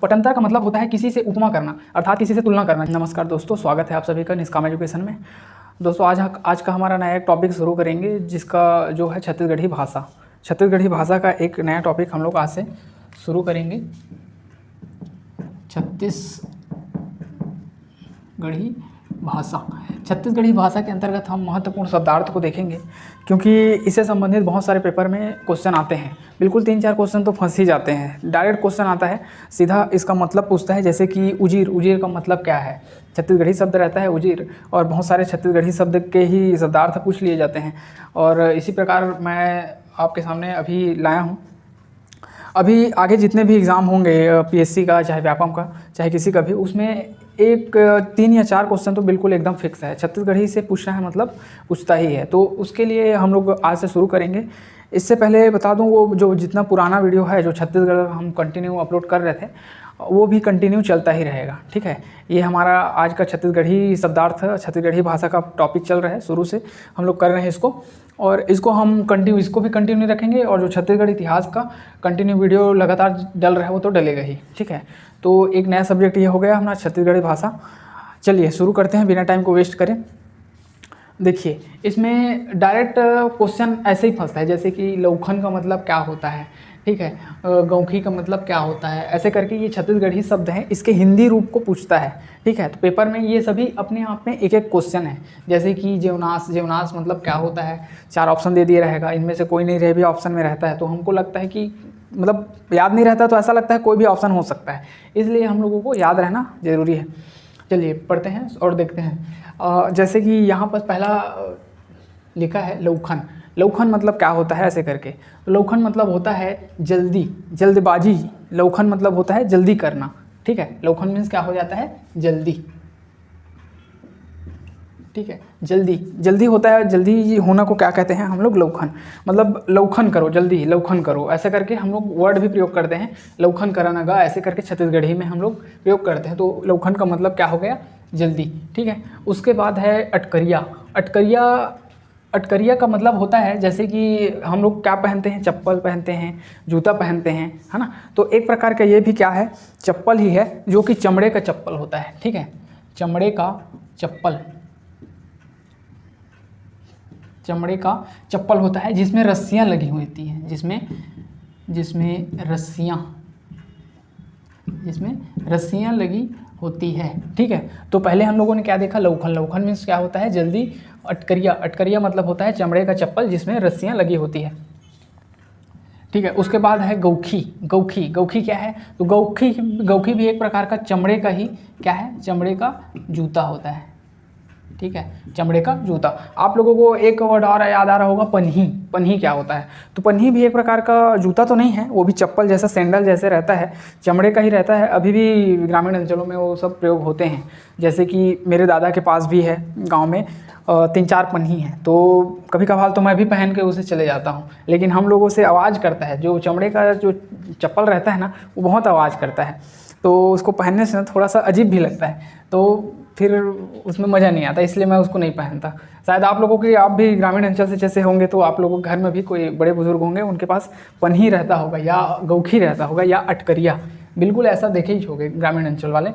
पटंतर का मतलब होता है किसी से उपमा करना, अर्थात किसी से तुलना करना। नमस्कार दोस्तों, स्वागत है आप सभी का निष्काम एजुकेशन में। दोस्तों आज का हमारा नया एक टॉपिक शुरू करेंगे जिसका जो है छत्तीसगढ़ी भाषा। छत्तीसगढ़ी भाषा का एक नया टॉपिक हम लोग आज से शुरू करेंगे। छत्तीसगढ़ी भाषा के अंतर्गत हम महत्वपूर्ण शब्दार्थ को देखेंगे, क्योंकि इससे संबंधित बहुत सारे पेपर में क्वेश्चन आते हैं। बिल्कुल 3-4 क्वेश्चन तो फंस ही जाते हैं। डायरेक्ट क्वेश्चन आता है, सीधा इसका मतलब पूछता है, जैसे कि उजीर का मतलब क्या है। छत्तीसगढ़ी शब्द रहता है उजीर, और बहुत सारे छत्तीसगढ़ी शब्द के ही शब्दार्थ पूछ लिए जाते हैं। और इसी प्रकार मैं आपके सामने अभी लाया हूँ। अभी आगे जितने भी एग्ज़ाम होंगे पीएससी का, चाहे व्यापम का, चाहे किसी का भी, उसमें 3 या 4 क्वेश्चन तो बिल्कुल एकदम फिक्स है। छत्तीसगढ़ी से पूछना है मतलब पूछता ही है। तो उसके लिए हम लोग आज से शुरू करेंगे। इससे पहले बता दूं, वो जो जितना पुराना वीडियो है जो छत्तीसगढ़ हम कंटिन्यू अपलोड कर रहे थे, वो भी कंटिन्यू चलता ही रहेगा। ठीक है, ये हमारा आज का छत्तीसगढ़ी शब्दार्थ, छत्तीसगढ़ी भाषा का टॉपिक चल रहा है। शुरू से हम लोग कर रहे हैं इसको, और इसको हम इसको भी कंटिन्यू रखेंगे। और जो छत्तीसगढ़ इतिहास का कंटिन्यू वीडियो लगातार डल रहा है वो तो डलेगा ही। ठीक है, तो एक नया सब्जेक्ट ये हो गया हमारा छत्तीसगढ़ी भाषा। चलिए शुरू करते हैं बिना टाइम को वेस्ट करें। देखिए, इसमें डायरेक्ट क्वेश्चन ऐसे ही फंसता है, जैसे कि लौखन का मतलब क्या होता है, ठीक है, गौखी का मतलब क्या होता है, ऐसे करके ये छत्तीसगढ़ी शब्द हैं, इसके हिंदी रूप को पूछता है। ठीक है, तो पेपर में ये सभी अपने आप में एक एक क्वेश्चन है। जैसे कि जेवनास मतलब क्या होता है, 4 ऑप्शन दे दिया रहेगा, इनमें से कोई नहीं रहे भी ऑप्शन में रहता है, तो हमको लगता है कि मतलब याद नहीं रहता, तो ऐसा लगता है कोई भी ऑप्शन हो सकता है, इसलिए हम लोगों को याद रहना ज़रूरी है। चलिए पढ़ते हैं और देखते हैं। जैसे कि यहाँ पर पहला लिखा है लौखन। लौखन मतलब क्या होता है, ऐसे करके। लौखन मतलब होता है जल्दबाजी। लौखन मतलब होता है जल्दी करना। ठीक है, लौखन मीन्स क्या हो जाता है, जल्दी। ठीक है, जल्दी होता है। जल्दी होना को क्या कहते हैं हम लोग, लौखन। मतलब लौखन करो, जल्दी लौखन करो, ऐसे करके हम लोग वर्ड भी प्रयोग करते हैं। लौखन करानागा, ऐसे करके छत्तीसगढ़ी में हम लोग प्रयोग करते हैं। तो लौखन का मतलब क्या हो गया, जल्दी। ठीक है, उसके बाद है अटकरिया। अटकरिया का मतलब होता है, जैसे कि हम लोग क्या पहनते हैं, चप्पल पहनते हैं, जूता पहनते हैं, है ना। तो एक प्रकार का ये भी क्या है, चप्पल ही है, जो कि चमड़े का चप्पल होता है। ठीक है, चमड़े का चप्पल होता है, जिसमें रस्सियाँ लगी होती हैं, जिसमें रस्सियाँ लगी होती है। ठीक है, तो पहले हम लोगों ने क्या देखा, लौखन मीन्स क्या होता है, जल्दी। अटकरिया मतलब होता है चमड़े का चप्पल जिसमें रस्सियाँ लगी होती है। ठीक है, उसके बाद है गौखी क्या है, तो गौखी भी एक प्रकार का चमड़े का ही क्या है, चमड़े का जूता होता है। ठीक है, चमड़े का जूता। आप लोगों को एक वर्ड और याद आ रहा होगा, पन्ही क्या होता है। तो पन्ही भी एक प्रकार का जूता तो नहीं है, वो भी चप्पल जैसा, सैंडल जैसे रहता है, चमड़े का ही रहता है। अभी भी ग्रामीण अंचलों में वो सब प्रयोग होते हैं। जैसे कि मेरे दादा के पास भी है गाँव में 3-4 पन्ही है, तो कभी कभार तो मैं भी पहन के उसे चले जाता हूँ। लेकिन हम लोगों से आवाज़ करता है, जो चमड़े का जो चप्पल रहता है ना, वो बहुत आवाज़ करता है, तो उसको पहनने से थोड़ा सा अजीब भी लगता है, तो फिर उसमें मज़ा नहीं आता, इसलिए मैं उसको नहीं पहनता। शायद आप लोगों की, आप भी ग्रामीण अंचल से जैसे होंगे, तो आप लोगों के घर में भी कोई बड़े बुजुर्ग होंगे, उनके पास पन्ही रहता होगा, या गौखी रहता होगा, या अटकरिया, बिल्कुल ऐसा देखे ही होंगे ग्रामीण अंचल वाले।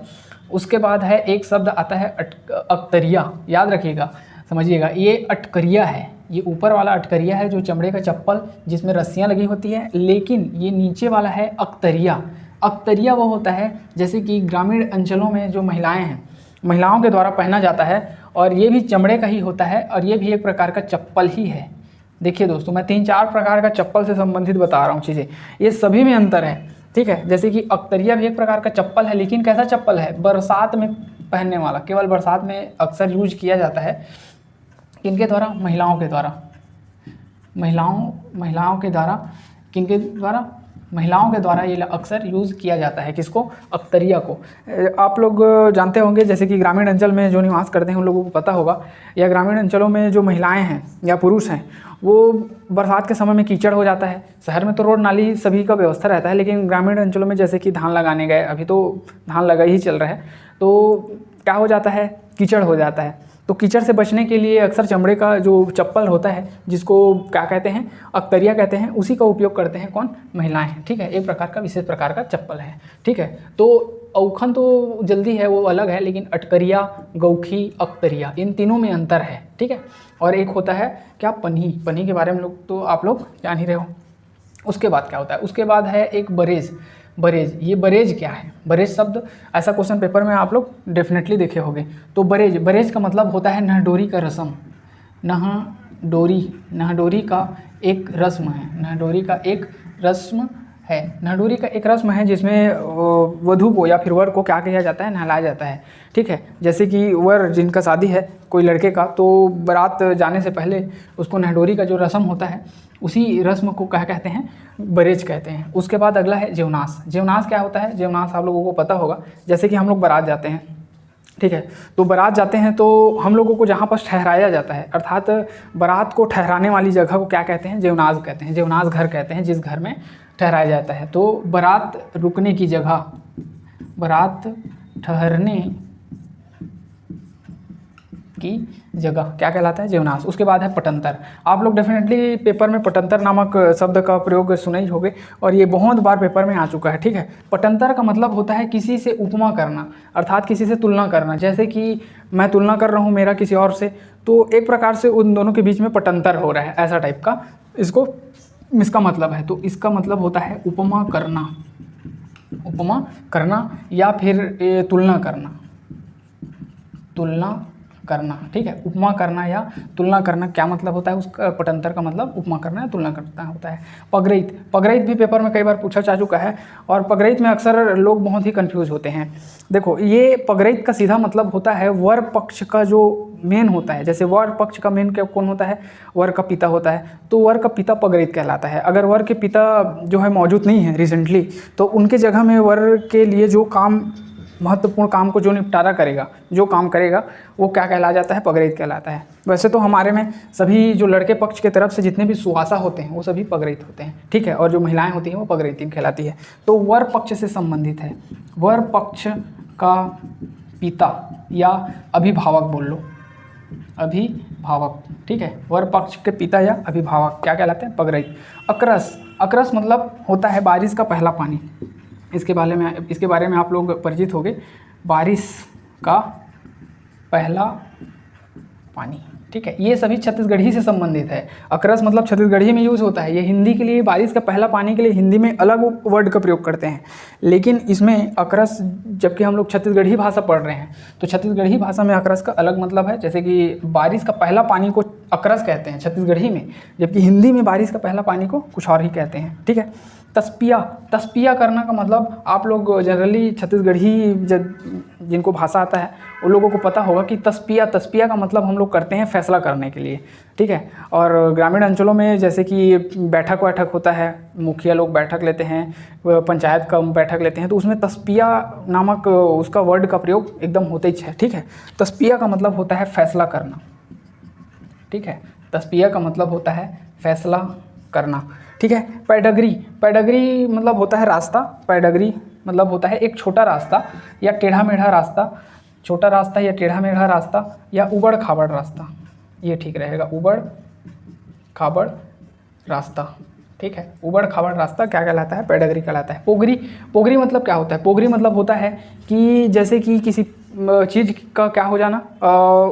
उसके बाद है एक शब्द आता है अकतरिया। याद रखिएगा, समझिएगा, ये अटकरिया है, ये ऊपर वाला अटकरिया है, जो चमड़े का चप्पल जिसमें रस्सियाँ लगी होती है। लेकिन ये नीचे वाला है अकतरिया। अकतरिया वो होता है, जैसे कि ग्रामीण अंचलों में जो महिलाएं हैं, महिलाओं के द्वारा पहना जाता है, और ये भी चमड़े का ही होता है, और ये भी एक प्रकार का चप्पल ही है। देखिए दोस्तों, मैं 3-4 प्रकार का चप्पल से संबंधित बता रहा हूँ चीज़ें, ये सभी में अंतर है। ठीक है, जैसे कि अकतरिया भी एक प्रकार का चप्पल है, लेकिन कैसा चप्पल है, बरसात में पहनने वाला, केवल बरसात में अक्सर यूज किया जाता है। किनके द्वारा, महिलाओं के द्वारा, महिलाओं के द्वारा ये अक्सर यूज़ किया जाता है। किसको, अकतरिया को। आप लोग जानते होंगे, जैसे कि ग्रामीण अंचल में जो निवास करते हैं उन लोगों को पता होगा, या ग्रामीण अंचलों में जो महिलाएं हैं या पुरुष हैं, वो बरसात के समय में कीचड़ हो जाता है। शहर में तो रोड नाली सभी का व्यवस्था रहता है, लेकिन ग्रामीण अंचलों में जैसे कि धान लगाने गए, अभी तो धान लगा ही चल रहा है, तो क्या हो जाता है, कीचड़ हो जाता है। तो कीचड़ से बचने के लिए अक्सर चमड़े का जो चप्पल होता है, जिसको क्या कहते हैं, अख्तरिया कहते हैं, उसी का उपयोग करते हैं कौन, महिलाएं। ठीक है, एक प्रकार का विशेष प्रकार का चप्पल है। ठीक है, तो औखन तो जल्दी है वो अलग है, लेकिन अटकरिया, गौखी, अख्तरिया, इन तीनों में अंतर है। ठीक है, और एक होता है क्या, पन्ही। पन्ही के बारे में तो आप लोग जान ही रहे हो। उसके बाद क्या होता है, उसके बाद है एक बरेज। बरेज, ये बरेज क्या है, बरेज शब्द ऐसा क्वेश्चन पेपर में आप लोग डेफिनेटली देखे होंगे। तो बरेज, बरेज का मतलब होता है नहडोरी का रस्म। नहडोरी, नहडोरी का एक रस्म है, नहडोरी का एक रस्म है, नहडोरी का एक रस्म है जिसमें वधू को या फिर वर को क्या किया जाता है, नहलाया जाता है। ठीक है, जैसे कि वर जिनका शादी है कोई लड़के का, तो बारात जाने से पहले उसको नहडोरी का जो रस्म होता है, उसी रस्म को क्या कहते हैं, बरेज कहते हैं। उसके बाद अगला है जेवनास। जेवनास क्या होता है, जेवनास आप लोगों को पता होगा, जैसे कि हम लोग बारात जाते हैं। ठीक है, तो बारात जाते हैं तो हम लोगों को जहाँ पर ठहराया जाता है, अर्थात बारात को ठहराने वाली जगह को क्या कहते हैं, जेवनास कहते हैं, जेवनास घर कहते हैं, जिस घर में ठहराया जाता है। तो बारात रुकने की जगह, बारात ठहरने की जगह क्या कहलाता है, जेवनास। उसके बाद है पटंतर। आप लोग डेफिनेटली पेपर में पटंतर नामक शब्द का प्रयोग सुने ही होंगे, और ये बहुत बार पेपर में आ चुका है। ठीक है, पटंतर का मतलब होता है किसी से उपमा करना, अर्थात किसी से तुलना करना। जैसे कि मैं तुलना कर रहा हूँ मेरा किसी और से, तो एक प्रकार से उन दोनों के बीच में पटंतर हो रहा है, ऐसा टाइप का इसका मतलब है। तो इसका मतलब होता है उपमा करना, उपमा करना या फिर तुलना करना, तुलना करना। ठीक है, उपमा करना या तुलना करना क्या मतलब होता है, उसका पटंतर का मतलब उपमा करना या तुलना करना होता है। पगरैत, पगरैत भी पेपर में कई बार पूछा जा चुका है, और पगरैत में अक्सर लोग बहुत ही कंफ्यूज होते हैं। देखो, ये पगरैत का सीधा मतलब होता है वर पक्ष का जो मेन होता है। जैसे वर पक्ष का मेन कौन होता है, वर का पिता होता है, तो वर का पिता पगरैत कहलाता है। अगर वर के पिता जो है मौजूद नहीं है रिसेंटली, तो उनके जगह में वर के लिए जो काम, महत्वपूर्ण काम को जो निपटारा करेगा, जो काम करेगा, वो क्या कहला जाता है, पगरैत कहलाता है। वैसे तो हमारे में सभी जो लड़के पक्ष के तरफ से जितने भी सुहासा होते हैं वो सभी पगरैत होते हैं। ठीक है, और जो महिलाएं होती हैं वो पगरैतिन कहलाती है। तो वर पक्ष से संबंधित है, वर पक्ष का पिता या अभिभावक बोल लो, अभिभावक। ठीक है, वर पक्ष के पिता या अभिभावक क्या कहलाते हैं, पगरैत। अकरस, अकरस मतलब होता है बारिश का पहला पानी। इसके बारे में आप लोग परिचित होंगे, बारिश का पहला पानी। ठीक है, ये सभी छत्तीसगढ़ी से संबंधित है। अकरस मतलब छत्तीसगढ़ी में यूज़ होता है। ये हिंदी के लिए, बारिश का पहला पानी के लिए हिंदी में अलग वर्ड का प्रयोग करते हैं, लेकिन इसमें अकरस, जबकि हम लोग छत्तीसगढ़ी भाषा पढ़ रहे हैं, तो छत्तीसगढ़ी भाषा में अकरस का अलग मतलब है। जैसे कि बारिश का पहला पानी को अकरस कहते हैं छत्तीसगढ़ी में, जबकि हिंदी में बारिश का पहला पानी को कुछ और ही कहते हैं। ठीक है, तस्पिया, तस्पिया करना का मतलब आप लोग जनरली छत्तीसगढ़ी जिनको भाषा आता है उन लोगों को पता होगा कि तस्पिया, तस्पिया का मतलब हम लोग करते हैं फैसला करने के लिए। ठीक है, और ग्रामीण अंचलों में जैसे कि बैठक होता है, मुखिया लोग बैठक लेते हैं, पंचायत का बैठक लेते हैं, तो उसमें तस्पिया नामक उसका वर्ड का प्रयोग एकदम होता ही है। ठीक है, तस्पिया का मतलब होता है फैसला करना। ठीक है, तस्पिया का मतलब होता है फैसला करना। ठीक है, पैडगरी, पैडगरी मतलब होता है रास्ता। पैडगरी मतलब होता है एक छोटा रास्ता या टेढ़ा मेढ़ा रास्ता, छोटा रास्ता या टेढ़ा मेढ़ा रास्ता या उबड़ खाबड़ रास्ता, ये ठीक रहेगा, उबड़ खाबड़ रास्ता। ठीक है, उबड़ खाबड़ रास्ता क्या कहलाता है, पैडगरी कहलाता है। पोगरी, पोगरी मतलब क्या होता है, पोगरी मतलब होता है कि जैसे कि किसी चीज़ का क्या हो जाना,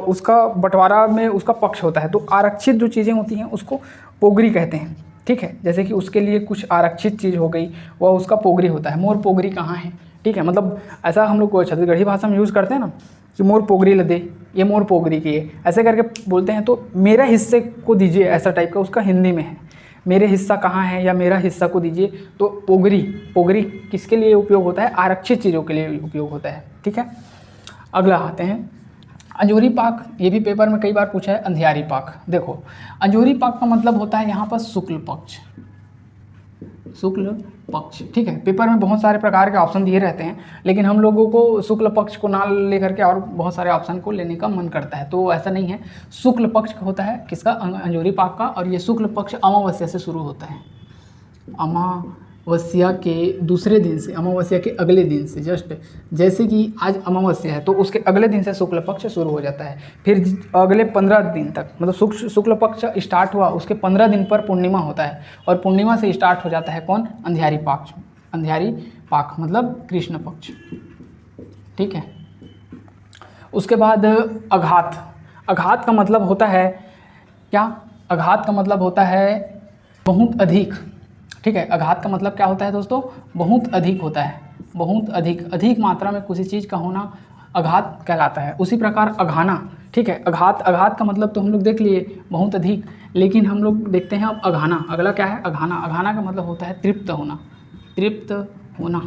उसका बंटवारा में उसका पक्ष होता है, तो आरक्षित जो चीज़ें होती हैं उसको पोगरी कहते हैं। ठीक है, जैसे कि उसके लिए कुछ आरक्षित चीज़ हो गई, वह उसका पोगरी होता है। मोर पोगरी कहाँ है, ठीक है, मतलब ऐसा हम लोग छत्तीसगढ़ी भाषा में यूज़ करते हैं ना कि मोर पोगरी लदे, ये मोर पोगरी की है, ऐसे करके बोलते हैं। तो मेरा हिस्से को दीजिए, ऐसा टाइप का उसका हिंदी में है, मेरे हिस्सा कहाँ है या मेरा हिस्सा को दीजिए। तो पोगरी, पोगरी किसके लिए उपयोग होता है, आरक्षित चीज़ों के लिए उपयोग होता है। ठीक है, अगला आते हैं अंजोरी पाक, ये भी पेपर में कई बार पूछा है। अंधियारी पाक, देखो अंजोरी पाक का मतलब होता है यहाँ पर शुक्ल पक्ष, शुक्ल पक्ष। ठीक है, पेपर में बहुत सारे प्रकार के ऑप्शन दिए रहते हैं, लेकिन हम लोगों को शुक्ल पक्ष को ना लेकर के और बहुत सारे ऑप्शन को लेने का मन करता है, तो ऐसा नहीं है। शुक्ल पक्ष होता है किसका, अंजोरी पाक का, और ये शुक्ल पक्ष अमावस्या से शुरू होता है, अमावस्या अमावस्या के दूसरे दिन से, अमावस्या के अगले दिन से, जस्ट जैसे कि आज अमावस्या है तो उसके अगले दिन से शुक्ल पक्ष शुरू हो जाता है। फिर अगले 15 दिन तक, मतलब शुक्ल पक्ष स्टार्ट हुआ उसके 15 दिन पर पूर्णिमा होता है, और पूर्णिमा से स्टार्ट हो जाता है कौन? अंधियारी पक्ष। अंधियारी पाक मतलब कृष्ण पक्ष, ठीक है। उसके बाद अघात। अघात का मतलब होता है क्या? अघात का मतलब होता है बहुत अधिक, ठीक है। अघात का मतलब क्या होता है दोस्तों? बहुत अधिक होता है, बहुत अधिक, अधिक मात्रा में किसी चीज़ का होना अघात कहलाता है। उसी प्रकार अघाना, ठीक है। अघात, अघात का मतलब तो हम लोग देख लिए बहुत अधिक, लेकिन हम लोग देखते हैं अब अघाना। अगला क्या है? अघाना। अघाना का मतलब होता है तृप्त होना, तृप्त होना।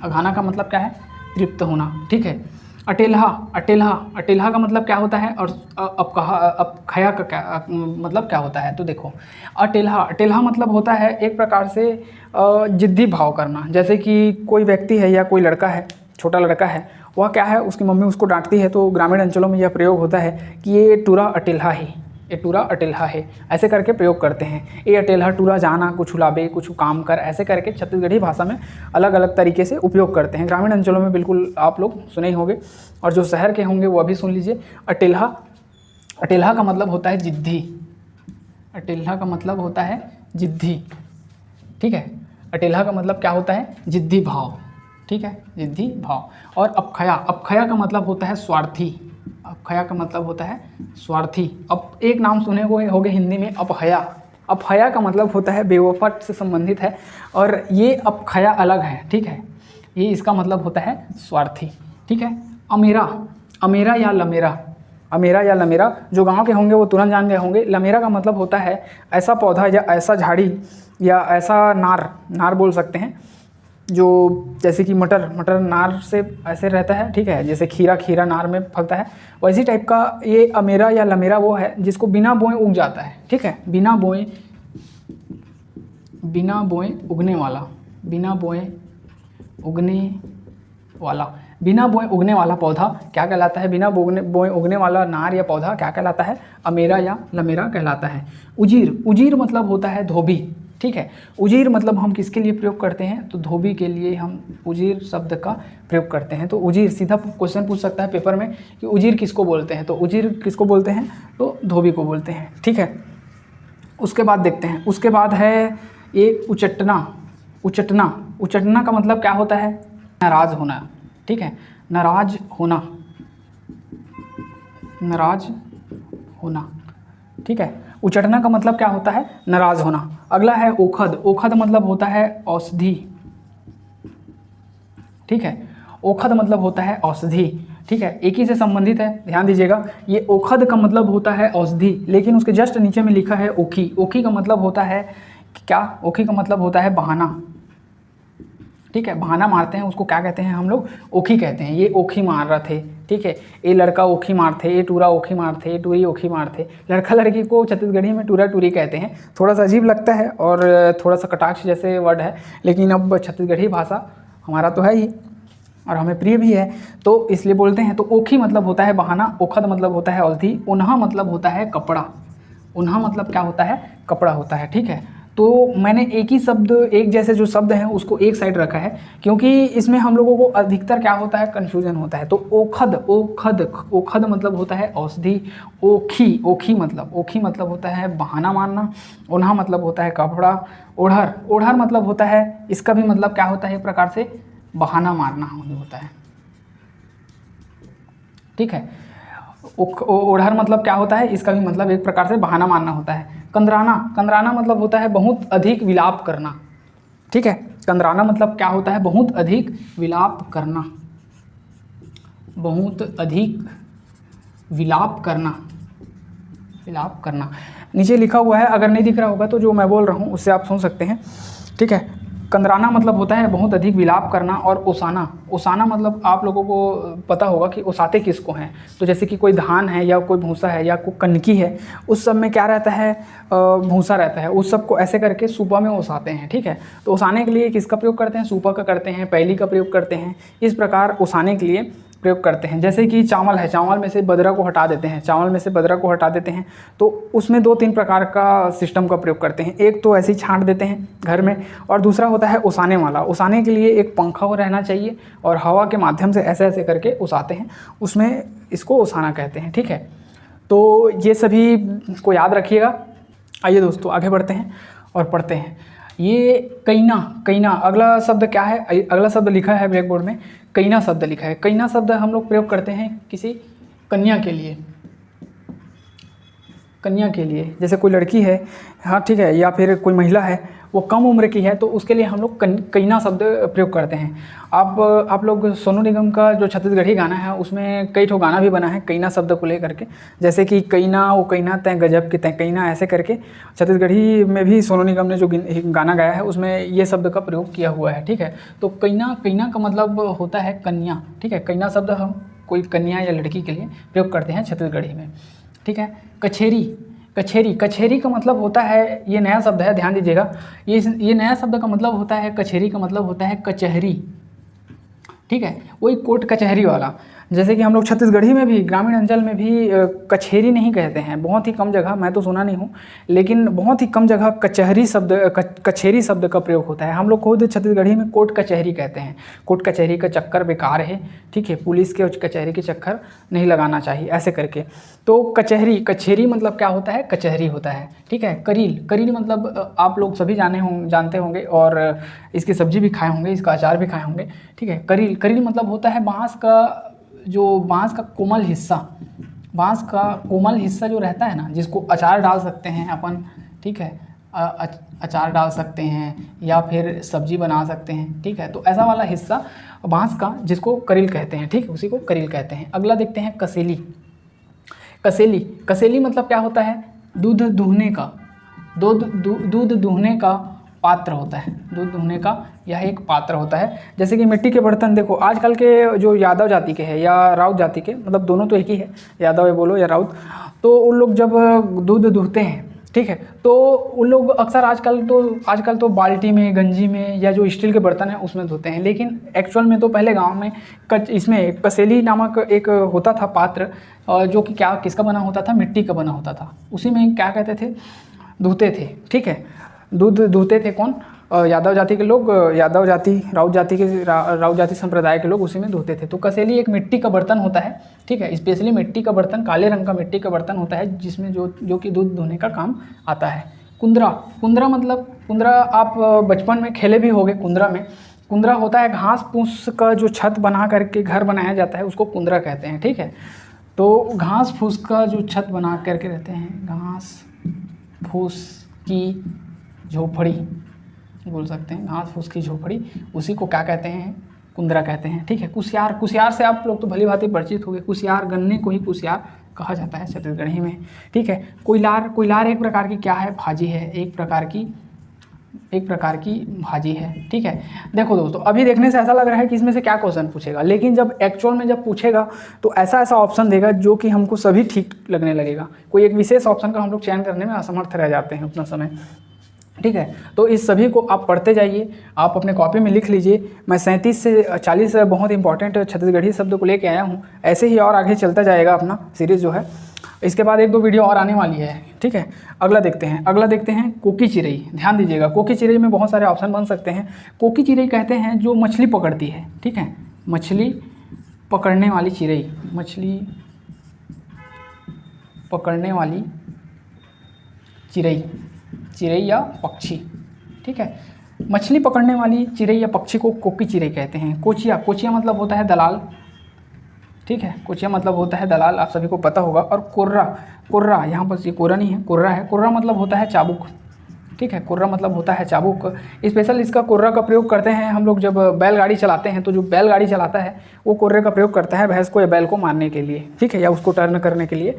अघाना का मतलब क्या है? तृप्त होना, ठीक है। अटेल्हा। अटेल्हा, अटेल्हा का मतलब क्या होता है? और अब खया का क्या मतलब क्या होता है? तो देखो, अटेल्हा, अटेल्हा मतलब होता है एक प्रकार से जिद्दी भाव करना। जैसे कि कोई व्यक्ति है या कोई लड़का है, छोटा लड़का है, वह क्या है, उसकी मम्मी उसको डांटती है, तो ग्रामीण अंचलों में यह प्रयोग होता है कि ये टूरा अटेल्हा है, ये टूरा अटेल्हा है, ऐसे करके प्रयोग करते हैं। ये अटेल्हा टूरा जाना, कुछ उलाबे, कुछ काम कर, ऐसे करके छत्तीसगढ़ी भाषा में अलग अलग तरीके से उपयोग करते हैं। ग्रामीण अंचलों में बिल्कुल आप लोग सुने ही होंगे, और जो शहर के होंगे वो अभी सुन लीजिए। अटेल्हा, अटेल्हा का मतलब होता है जिद्दी। अटेल्हा का मतलब होता है जिद्दी, ठीक है। अटेल्हा का मतलब क्या होता है? जिद्दी भाव, ठीक है, जिद्दी भाव। और अपखया, अपखया का मतलब होता है स्वार्थी। अपखया का मतलब होता है स्वार्थी। अब एक नाम सुने हुए होंगे हिंदी में, अपहया। अपहया का मतलब होता है बेवफा से संबंधित है, और ये अपखया अलग है, ठीक है। ये इसका मतलब होता है स्वार्थी, ठीक है। अमेरा, अमेरा या लमेरा, अमेरा या लमेरा, जो गांव के होंगे वो तुरंत जान गए होंगे। लमेरा का मतलब होता है ऐसा पौधा या ऐसा झाड़ी या ऐसा नार, नार बोल सकते हैं, जो जैसे कि मटर, मटर नार से ऐसे रहता है, ठीक है। जैसे खीरा, खीरा नार में फलता है, वैसी टाइप का ये अमेरा या लमेरा वो है जिसको बिना बोए उग जाता है, ठीक है। बिना बोए, बिना बोए उगने वाला, बिना बोए उगने वाला, बिना बोए उगने वाला पौधा क्या कहलाता है? बिना बोए उगने वाला नार या पौधा क्या कहलाता है? अमेरा या लमेरा कहलाता है। उजीर, उजीर मतलब होता है धोबी, ठीक है। उजीर मतलब हम किसके लिए प्रयोग करते हैं? तो धोबी के लिए हम उजीर शब्द का प्रयोग करते हैं। तो उजीर, सीधा क्वेश्चन पूछ सकता है पेपर में कि उजीर किसको बोलते हैं? तो उजीर किसको बोलते हैं? तो धोबी को बोलते हैं, ठीक है। उसके बाद देखते हैं, उसके बाद है ये उचटना। उचटना, उचटना का मतलब क्या होता है? नाराज होना, ठीक है। नाराज होना, नाराज होना, ठीक है। उचटना का मतलब क्या होता है? नाराज होना। अगला है ओखद। ओखद मतलब होता है औषधि, ठीक है। ओखद मतलब होता है औषधि, ठीक है। एक ही से संबंधित है, ध्यान दीजिएगा। ये ओखद का मतलब होता है औषधि, लेकिन उसके जस्ट नीचे में लिखा है ओखी। ओखी का मतलब होता है क्या? ओखी का मतलब होता है बहाना, ठीक है। बहाना मारते हैं उसको क्या कहते हैं हम लोग? ओखी कहते हैं। ये ओखी मार रहे थे, ठीक है। ये लड़का ओखी मार थे, ये टूरा ओखी मार थे, ये टूरी ओखी मार थे। लड़का लड़की को छत्तीसगढ़ी में टूरा टूरी कहते हैं। थोड़ा सा अजीब लगता है और थोड़ा सा कटाक्ष जैसे वर्ड है, लेकिन अब छत्तीसगढ़ी भाषा हमारा तो है ही और हमें प्रिय भी है, तो इसलिए बोलते हैं। तो ओखी मतलब होता है बहाना, ओखद मतलब होता है औषधि, उन्हा मतलब होता है कपड़ा। उन्हा मतलब क्या होता है? कपड़ा होता है, ठीक है। तो मैंने एक ही शब्द, एक जैसे जो शब्द हैं उसको एक साइड रखा है, क्योंकि इसमें हम लोगों को अधिकतर क्या होता है? कन्फ्यूजन होता है। तो ओखद, ओखद, ओखद मतलब होता है औषधि। ओखी, ओखी मतलब होता है बहाना मारना। उन्हा मतलब होता है कपड़ा। ओढ़र, ओढ़र मतलब होता है, इसका भी मतलब क्या होता है? एक प्रकार से बहाना मारना होता है, ठीक है। ओढ़र मतलब क्या होता है? इसका भी मतलब एक प्रकार से बहाना मारना होता है। कंदराना, कंदराना मतलब होता है बहुत अधिक विलाप करना, ठीक है। कंदराना मतलब क्या होता है? बहुत अधिक विलाप करना, बहुत अधिक विलाप करना, विलाप करना। नीचे लिखा हुआ है, अगर नहीं दिख रहा होगा तो जो मैं बोल रहा हूँ उससे आप सुन सकते हैं, ठीक है। कंदराना मतलब होता है बहुत अधिक विलाप करना। और ओसाना, ओसाना मतलब आप लोगों को पता होगा कि ओसाते किसको हैं। तो जैसे कि कोई धान है या कोई भूसा है या कोई कनकी है, उस सब में क्या रहता है? भूसा रहता है। उस सब को ऐसे करके सूपा में ओसाते हैं, ठीक है। तो ओसाने के लिए किसका प्रयोग करते हैं? सूपा का करते हैं, पैली का प्रयोग करते हैं। इस प्रकार ओसाने के लिए प्रयोग करते हैं। जैसे कि चावल है, चावल में से बदरा को हटा देते हैं, चावल में से बदरा को हटा देते हैं, तो उसमें 2-3 प्रकार का सिस्टम का प्रयोग करते हैं। एक तो ऐसे ही छांट देते हैं घर में, और दूसरा होता है उसाने वाला। उसाने के लिए एक पंखा हो रहना चाहिए और हवा के माध्यम से ऐसे ऐसे करके उसाते हैं, उसमें इसको उसाना कहते हैं। ठीक है, तो ये सभी को याद रखिएगा। आइए दोस्तों आगे बढ़ते हैं और पढ़ते हैं। ये कैना, कैना अगला शब्द क्या है? अगला शब्द लिखा है ब्लैक बोर्ड में, कैना शब्द लिखा है। कैना शब्द हम लोग प्रयोग करते हैं किसी कन्या के लिए, कन्या के लिए। जैसे कोई लड़की है, हाँ ठीक है, या फिर कोई महिला है, वो कम उम्र की है, तो उसके लिए हम लोग कैना शब्द प्रयोग करते हैं। आप लोग सोनू निगम का जो छत्तीसगढ़ी गाना है उसमें कई ठो गाना भी बना है कैना शब्द को लेकर के, जैसे कि कैना वो कैना तय गजब की तय कैना, ऐसे करके छत्तीसगढ़ी में भी सोनू निगम ने जो गाना गाया है उसमें ये शब्द का प्रयोग किया हुआ है। ठीक है, तो कैना, कैना का मतलब होता है कन्या। ठीक है, कैना शब्द हम कोई कन्या या लड़की के लिए प्रयोग करते हैं छत्तीसगढ़ी में। ठीक है, कछेरी, कछेरी, कछेरी का मतलब होता है, ये नया शब्द है, ध्यान दीजिएगा। ये नया शब्द का मतलब होता है, कछेरी का मतलब होता है कचहरी। ठीक है, वही कोर्ट कचहरी वाला। जैसे कि हम लोग छत्तीसगढ़ी में भी, ग्रामीण अंचल में भी कचहरी नहीं कहते हैं, बहुत ही कम जगह, मैं तो सुना नहीं हूँ, लेकिन बहुत ही कम जगह कचहरी शब्द, कचहरी शब्द का प्रयोग होता है। हम लोग खुद छत्तीसगढ़ी में कोर्ट कचहरी कहते हैं। कोर्ट कचहरी का चक्कर बेकार है। ठीक है, पुलिस के कचहरी के चक्कर नहीं लगाना चाहिए, ऐसे करके। तो कचहरी, कचहरी मतलब क्या होता है? कचहरी होता है। ठीक है, करील, करील मतलब आप लोग सभी जानते होंगे और इसकी सब्जी भी खाए होंगे, इसका अचार भी खाए होंगे। ठीक है, करील, करील मतलब होता है बाँस का, जो बाँस का कोमल हिस्सा, बाँस का कोमल हिस्सा जो रहता है ना, जिसको अचार डाल सकते हैं अपन। ठीक है, अचार डाल सकते हैं या फिर सब्जी बना सकते हैं। ठीक है, तो ऐसा वाला हिस्सा बाँस का जिसको करील कहते हैं। ठीक, उसी को करील कहते हैं। अगला देखते हैं कसेली। कसेली, कसेली मतलब क्या होता है? दूध दूहने का, दूध दूहने का पात्र होता है। दूध दूहने का यह एक पात्र होता है। जैसे कि मिट्टी के बर्तन देखो, आजकल के जो यादव जाति के हैं या राउत जाति के, मतलब दोनों तो एक ही है, यादव है बोलो या राउत, तो उन लोग जब दूध दूहते हैं, ठीक है, तो उन लोग अक्सर आजकल तो बाल्टी में, गंजी में, या जो स्टील के बर्तन हैं उसमें धोते हैं। लेकिन एक्चुअल में तो पहले गाँव में इसमें कसेली नामक एक होता था पात्र, जो कि क्या किसका बना होता था? मिट्टी का बना होता था। उसी में क्या कहते थे? धोते थे। ठीक है, दूध दूहते थे कौन? यादव जाति के लोग, यादव जाति, राउत जाति संप्रदाय के लोग उसी में धोते थे। तो कसेली एक मिट्टी का बर्तन होता है। ठीक है, स्पेशली मिट्टी का बर्तन, काले रंग का मिट्टी का बर्तन होता है, जिसमें जो कि दूध धोने का काम आता है। कुंदरा, कुंदरा मतलब, कुंदरा आप बचपन में खेले भी होंगे कुंदरा में। कुंदरा होता है घास फूस का जो छत बना करके घर बनाया जाता है, उसको कुंदरा कहते हैं। ठीक है, तो घास फूस का जो छत बना करके रहते हैं, घास फूस की झोपड़ी बोल सकते हैं, घास फूस की झोपड़ी, उसी को क्या कहते हैं? कुंदरा कहते हैं। ठीक है, कुसियार, कुसियार से आप लोग तो भली भांति परिचित होंगे। कुसियार, गन्ने को ही कुसियार कहा जाता है छत्तीसगढ़ी में। ठीक है, कोयलार, कोयलार एक प्रकार की क्या है? भाजी है, एक प्रकार की भाजी है। ठीक है, देखो दोस्तों, अभी देखने से ऐसा लग रहा है कि इसमें से क्या क्वेश्चन पूछेगा, लेकिन जब एक्चुअल में जब पूछेगा तो ऐसा ऑप्शन देगा जो कि हमको सभी ठीक लगने लगेगा। कोई एक विशेष ऑप्शन का हम लोग चयन करने में असमर्थ रह जाते हैं उतना समय। ठीक है, तो इस सभी को आप पढ़ते जाइए, आप अपने कॉपी में लिख लीजिए। मैं 37 से 40 बहुत इंपॉर्टेंट छत्तीसगढ़ी शब्द को लेके आया हूँ। ऐसे ही और आगे चलता जाएगा अपना सीरीज़ जो है। इसके बाद 1-2 वीडियो और आने वाली है। ठीक है, अगला देखते हैं कोकी चिरई। ध्यान दीजिएगा, कोकी चिरई में बहुत सारे ऑप्शन बन सकते हैं। कोकी चिरई कहते हैं जो मछली पकड़ती है। ठीक है, मछली पकड़ने वाली चिरई, मछली पकड़ने वाली चिरई, चिरई या पक्षी। ठीक है, मछली पकड़ने वाली चिरई या पक्षी को कोकी चिरई कहते हैं। कोचिया, कोचिया मतलब होता है दलाल। ठीक है, कोचिया मतलब होता है दलाल, आप सभी को पता होगा। और कुर्रा, कुर्रा यहाँ पर ये कोरा नहीं है, कुर्रा है। कुर्रा मतलब होता है चाबुक। ठीक है, कुर्रा मतलब होता है चाबुक। स्पेशल इसका कुर्रा का प्रयोग करते हैं हम लोग जब बैलगाड़ी चलाते हैं, तो जो बैलगाड़ी चलाता है वो कुर्रे का प्रयोग करता है भैंस को या बैल को मारने के लिए। ठीक है, या उसको टर्न करने के लिए,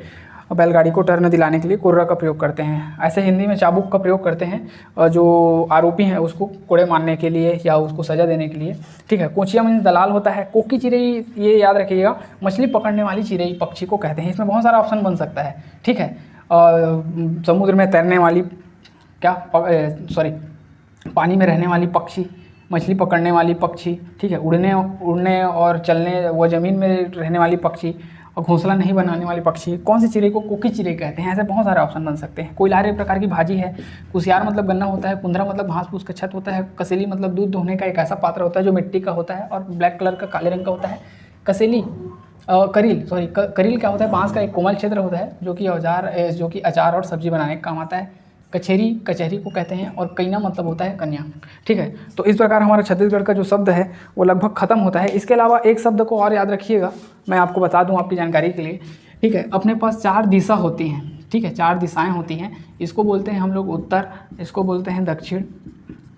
बैलगाड़ी को टर्न दिलाने के लिए कुर्रा का प्रयोग करते हैं। ऐसे हिंदी में चाबुक का प्रयोग करते हैं जो आरोपी हैं उसको कोड़े मारने के लिए या उसको सज़ा देने के लिए। ठीक है, कोचिया मीन्स दलाल होता है। कोकी चिरई, ये याद रखिएगा, मछली पकड़ने वाली चिरई पक्षी को कहते हैं। इसमें बहुत सारा ऑप्शन बन सकता है। ठीक है, समुद्र में तैरने वाली, पानी में रहने वाली पक्षी, मछली पकड़ने वाली पक्षी, ठीक है, उड़ने और चलने व ज़मीन में रहने वाली पक्षी, और घोंसला नहीं बनाने वाले पक्षी। कौन सी चिड़ै को कोकी चिड़ै कहते हैं? ऐसे बहुत सारे ऑप्शन बन सकते हैं। कोयलार एक प्रकार की भाजी है। कुसियार मतलब गन्ना होता है। कुंदरा मतलब घास फूस का छत होता है। कसेली मतलब दूध दोहने का एक ऐसा पात्र होता है जो मिट्टी का होता है और ब्लैक कलर का, काले रंग का होता है। करील क्या होता है? बांस का एक कोमल क्षेत्र होता है जो कि अचार और सब्जी बनाने का काम आता है। कचहरी को कहते हैं, और कैना मतलब होता है कन्या, ठीक है। तो इस प्रकार हमारा छत्तीसगढ़ का जो शब्द है वो लगभग ख़त्म होता है। इसके अलावा एक शब्द को और याद रखिएगा, मैं आपको बता दूं आपकी जानकारी के लिए, ठीक है। अपने पास 4 दिशा होती हैं, ठीक है, 4 दिशाएं होती हैं। इसको बोलते हैं हम लोग उत्तर, इसको बोलते हैं दक्षिण,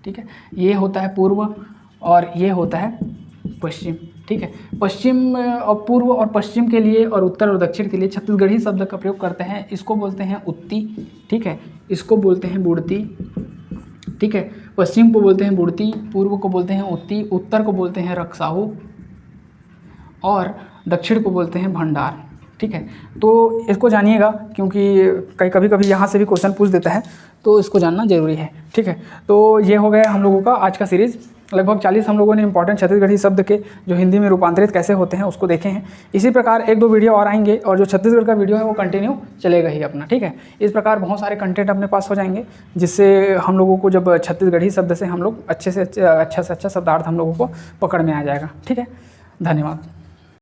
ठीक है, ये होता है पूर्व और ये होता है पश्चिम, ठीक है। पश्चिम और पूर्व और पश्चिम के लिए और उत्तर और दक्षिण के लिए छत्तीसगढ़ी शब्द का प्रयोग करते हैं। इसको बोलते हैं उत्ती, ठीक है, इसको बोलते हैं बुड़ती, ठीक है। पश्चिम को बोलते हैं बुड़ती, पूर्व को बोलते हैं उत्ती, उत्तर को बोलते हैं रक्साऊ और दक्षिण को बोलते हैं भंडार, ठीक है। तो इसको जानिएगा क्योंकि कभी कभी यहाँ से भी क्वेश्चन पूछ देता है, तो इसको जानना जरूरी है, ठीक है। तो ये हो गया हम लोगों का आज का सीरीज़। लगभग 40 हम लोगों ने इंपॉर्टेंट छत्तीसगढ़ी शब्द के जो हिंदी में रूपांतरित कैसे होते हैं उसको देखे हैं। इसी प्रकार 1-2 वीडियो और आएंगे और जो छत्तीसगढ़ का वीडियो है वो कंटिन्यू चलेगा ही अपना, ठीक है। इस प्रकार बहुत सारे कंटेंट अपने पास हो जाएंगे जिससे हम लोगों को जब छत्तीसगढ़ी शब्द से हम लोग अच्छा से अच्छा शब्दार्थ हम लोगों को पकड़ में आ जाएगा, ठीक है। धन्यवाद।